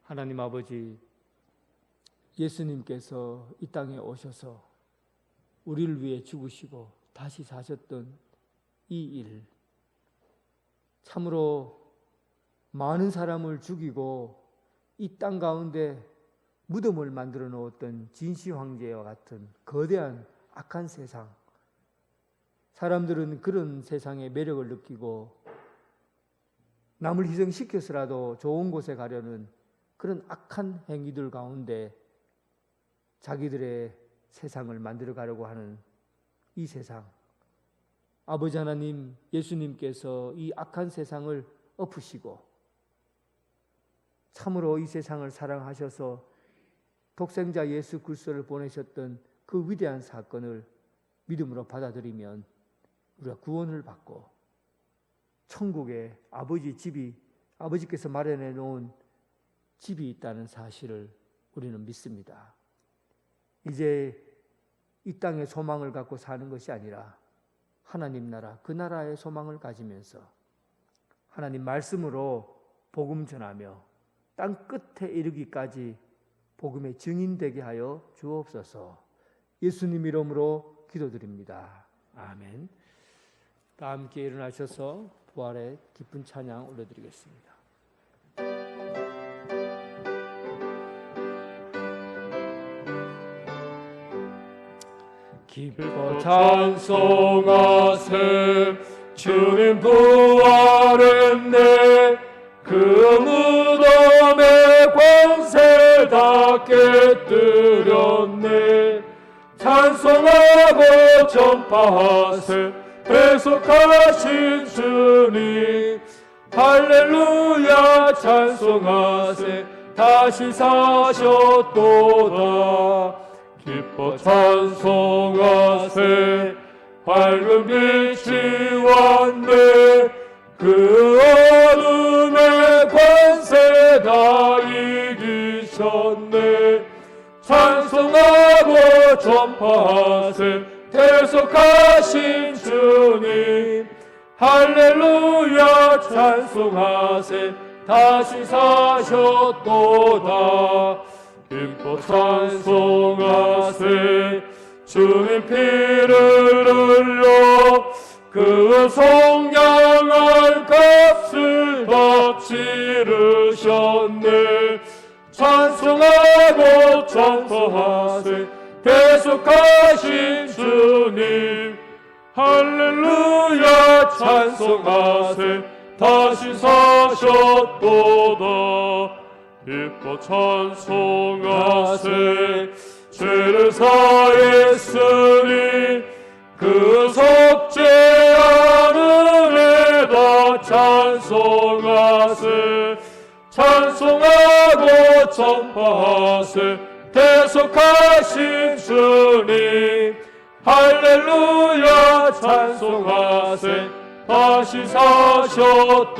하나님 아버지, 예수님께서 이 땅에 오셔서 우리를 위해 죽으시고 다시 사셨던 이 일, 참으로 많은 사람을 죽이고 이 땅 가운데 무덤을 만들어 놓았던 진시 황제와 같은 거대한 악한 세상, 사람들은 그런 세상의 매력을 느끼고 남을 희생시켜서라도 좋은 곳에 가려는 그런 악한 행위들 가운데 자기들의 세상을 만들어 가려고 하는 이 세상, 아버지 하나님, 예수님께서 이 악한 세상을 엎으시고 참으로 이 세상을 사랑하셔서 독생자 예수 그리스도를 보내셨던 그 위대한 사건을 믿음으로 받아들이면 우리가 구원을 받고 천국에 아버지께서 마련해 놓은 집이 있다는 사실을 우리는 믿습니다. 이제 이 땅의 소망을 갖고 사는 것이 아니라 하나님 나라, 그 나라의 소망을 가지면서 하나님 말씀으로 복음 전하며 땅 끝에 이르기까지 복음의 증인 되게 하여 주옵소서. 예수님 이름으로 기도드립니다. 아멘. 다 함께 일어나셔서 부활의 기쁜 찬양 올려드리겠습니다. 기뻐 찬송하세 주님 부활했네. 그 무덤의 권세 다 깨뜨렸네. 찬송하고 전파하세 배속하신 주님. 할렐루야 찬송하세 다시 사셨도다. 기뻐 찬송하세 밝은 빛이 왔네. 그 어둠의 권세 다 이기셨네. 찬송하고 전파하세 대속하신 주님. 할렐루야 찬송하세 다시 사셨도다. 기뻐 찬송하세 주님 피를 흘려 그 속량한 값을 다 치르셨네. 찬송하고 전파하세 대속하신 주님. 할렐루야 찬송하세 다시 사셨도다. 기뻐 찬송하세 죄를 사했으니 그 속죄하는 애다 찬송하세. 찬송하고 전파하세 대속하신 주님. 할렐루야 찬송하세 다시 사셨도다.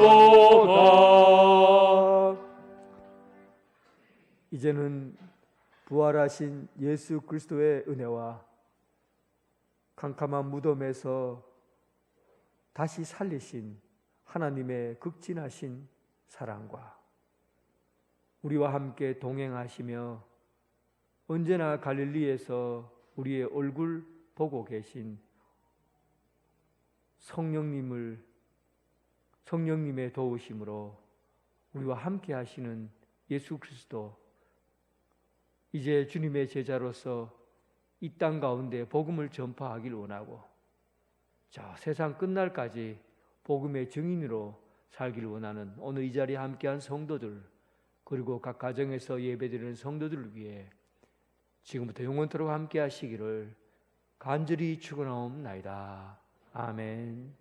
이제는 부활하신 예수 그리스도의 은혜와 캄캄한 무덤에서 다시 살리신 하나님의 극진하신 사랑과 우리와 함께 동행하시며 언제나 갈릴리에서 우리의 얼굴 보고 계신 성령님의 도우심으로 우리와 함께 하시는 예수 그리스도, 이제 주님의 제자로서 이 땅 가운데 복음을 전파하길 원하고 저 세상 끝날까지 복음의 증인으로 살길 원하는 오늘 이 자리에 함께한 성도들, 그리고 각 가정에서 예배드리는 성도들을 위해 지금부터 영원토록 함께 하시기를 간절히 축원하옵나이다. 아멘.